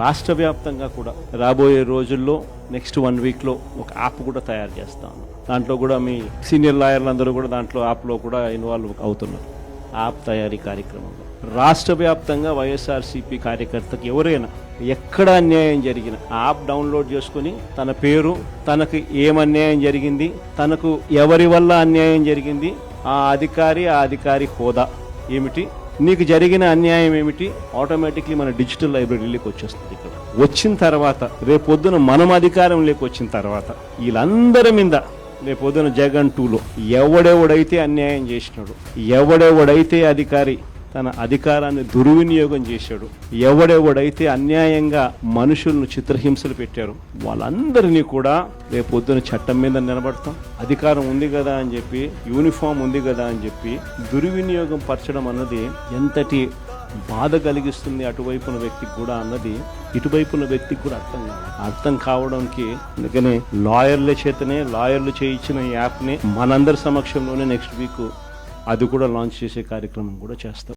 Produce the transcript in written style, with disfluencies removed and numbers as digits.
రాష్ట్ర వ్యాప్తంగా కూడా రాబోయే రోజుల్లో నెక్స్ట్ 1 వీక్లో ఒక యాప్ కూడా తయారు చేస్తాను. దాంట్లో కూడా మీ సీనియర్ లాయర్లు అందరూ కూడా దాంట్లో యాప్లో కూడా ఇన్వాల్వ్ అవుతున్నారు. యాప్ తయారీ కార్యక్రమంలో రాష్ట్ర వ్యాప్తంగా వైఎస్ఆర్సీపీ కార్యకర్తకి ఎవరైనా ఎక్కడ అన్యాయం జరిగిన యాప్ డౌన్లోడ్ చేసుకుని తన పేరు, తనకు ఏమన్యాయం జరిగింది, తనకు ఎవరి వల్ల అన్యాయం జరిగింది, ఆ అధికారి హోదా ఏమిటి, నీకు జరిగిన అన్యాయం ఏమిటి, ఆటోమేటిక్లీ మన డిజిటల్ లైబ్రరీలోకి వచ్చేస్తుంది. ఇక్కడ వచ్చిన తర్వాత రేపొద్దున మనం అధికారంలోకి వచ్చిన తర్వాత వీళ్ళందరి మీద రేపొద్దున జగన్ 2లో ఎవడెవడైతే అన్యాయం చేసినాడు, ఎవడెవడైతే అధికారి తన అధికారాన్ని దుర్వినియోగం చేశాడు, ఎవడెవడైతే అన్యాయంగా మనుషులను చిత్రహింసలు పెట్టారు, వాళ్ళందరినీ కూడా రేపొద్దున చట్టం మీద నిలబడతాం. అధికారం ఉంది కదా అని చెప్పి, యూనిఫామ్ ఉంది కదా అని చెప్పి దుర్వినియోగం పరచడం అన్నది ఎంతటి బాధ కలిగిస్తుంది అటువైపున వ్యక్తికి కూడా అన్నది ఇటువైపున వ్యక్తికి కూడా అర్థం కావడానికి. అందుకనే లాయర్లు చేయించిన యాప్ని మనందరి సమక్షంలోనే నెక్స్ట్ వీక్ అది కూడా లాంచ్ చేసే కార్యక్రమం కూడా చేస్తాం.